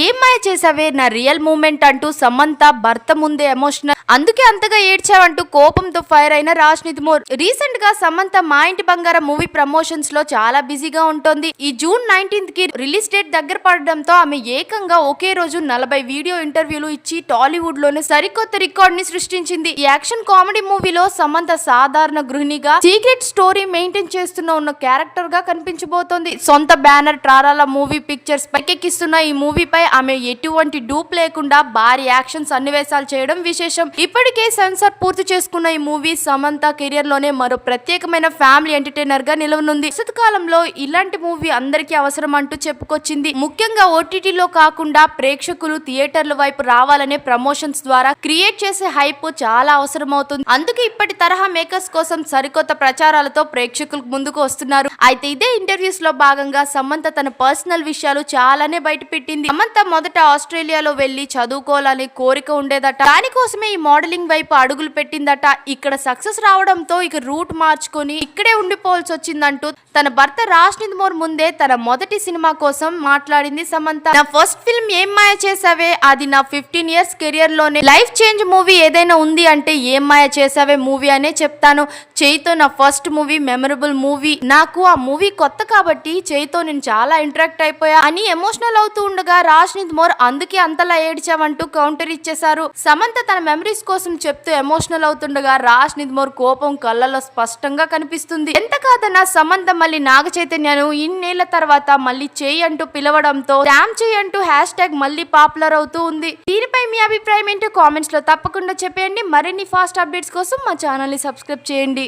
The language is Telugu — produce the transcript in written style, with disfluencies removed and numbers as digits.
ఏం మాయ చేసావే నా రియల్ మూమెంట్ అంటూ సమంత భర్త ముందే ఎమోషనల్. అందుకే అంతగా ఏడ్చావంటూ కోపంతో ఫైర్ అయిన రాజ్నిధి మోర్. రీసెంట్ గా సమంత మా ఇంటి బంగారం మూవీ ప్రమోషన్స్ లో చాలా బిజీగా ఉంటుంది. ఈ జూన్ 19th కి రిలీజ్ డేట్ దగ్గర పడడంతో ఆమె ఏకంగా ఒకే రోజు 40 వీడియో ఇంటర్వ్యూలు ఇచ్చి టాలీవుడ్ లోనే సరికొత్త రికార్డ్ ని సృష్టించింది. ఈ యాక్షన్ కామెడీ మూవీలో సమంత సాధారణ గృహిణిగా సీక్రెట్ స్టోరీ మెయింటైన్ చేస్తున్న క్యారెక్టర్ గా కనిపించబోతోంది. సొంత బ్యానర్ ట్రారాల మూవీ పిక్చర్స్ పైకెక్కిస్తున్న ఈ మూవీపై ఆమె ఎటువంటి డూప్ లేకుండా భారీ యాక్షన్ సన్నివేశాలు చేయడం విశేషం. ఇప్పటికే సెన్సార్ పూర్తి చేసుకున్న ఈ మూవీ సమంత కెరియర్ లోనే మరో ప్రత్యేకమైన ఫ్యామిలీ ఎంటర్టైనర్ గా నిలవనుంది. ప్రస్తుత కాలంలో ఇలాంటి మూవీ అందరికీ అవసరం అంటూ చెప్పుకొచ్చింది. ముఖ్యంగా ఓటీటీలో కాకుండా ప్రేక్షకులు థియేటర్ల వైపు రావాలనే ప్రమోషన్స్ ద్వారా క్రియేట్ చేసే హైప్ చాలా అవసరం అవుతుంది. అందుకే ఇప్పటి తరహా మేకర్స్ కోసం సరికొత్త ప్రచారాలతో ప్రేక్షకులకు ముందుకు వస్తున్నారు. అయితే ఇదే ఇంటర్వ్యూస్ లో భాగంగా సమంత తన పర్సనల్ విషయాలు చాలానే బయట పెట్టింది. సమంత మొదట ఆస్ట్రేలియాలో వెళ్లి చదువుకోవాలనే కోరిక ఉండేదట. దానికోసమే ఈ మోడలింగ్ వైపు అడుగులు పెట్టిందట. ఇక్కడ సక్సెస్ రావడంతో ఇక రూట్ మార్చుకొని ఇక్కడే ఉండిపోవాల్సి వచ్చిందంటూ తన భర్త రాజ్నిధి మోర్ ముందే తన మొదటి సినిమా కోసం మాట్లాడింది సమంత. నా ఫస్ట్ ఫిల్మ్ ఏం మాయ చేసావే, అది నా 15 years కెరియర్ లోనే లైఫ్ చేంజ్ మూవీ ఏదైనా ఉంది అంటే ఏం మాయ చేసావే మూవీ అనే చెప్తాను. చేయితో నా ఫస్ట్ మూవీ, మెమరబుల్ మూవీ. నాకు ఆ మూవీ కొత్త కాబట్టి చేయితో నేను చాలా ఇంటరాక్ట్ అయిపోయా అని ఎమోషనల్ అవుతూ ఉండగా రాజ్నిధి మోర్ అందుకే అంతలా ఏడ్చావంటూ కౌంటర్ ఇచ్చేశారు. సమంత తన మెమరీస్ కోసం చెప్తూ ఎమోషనల్ అవుతుండగా రాజ్నిధి మోర్ కోపం కళ్ళలో స్పష్టంగా కనిపిస్తుంది. ఎంత కాదన్నా సమంత మళ్ళీ నాగ చైతన్యను ఇన్నేళ్ల తర్వాత మళ్ళీ చేయి అంటూ పిలవడంతో డామ్ చేయి అంటూ హ్యాష్ మళ్ళీ పాపులర్ అవుతూ ఉంది. దీనిపై మీ అభిప్రాయం ఏంటో కామెంట్స్ లో తప్పకుండా చెప్పేయండి. మరిన్ని ఫాస్ట్ అప్డేట్స్ కోసం మా ఛానల్ ని సబ్స్క్రైబ్ చేయండి.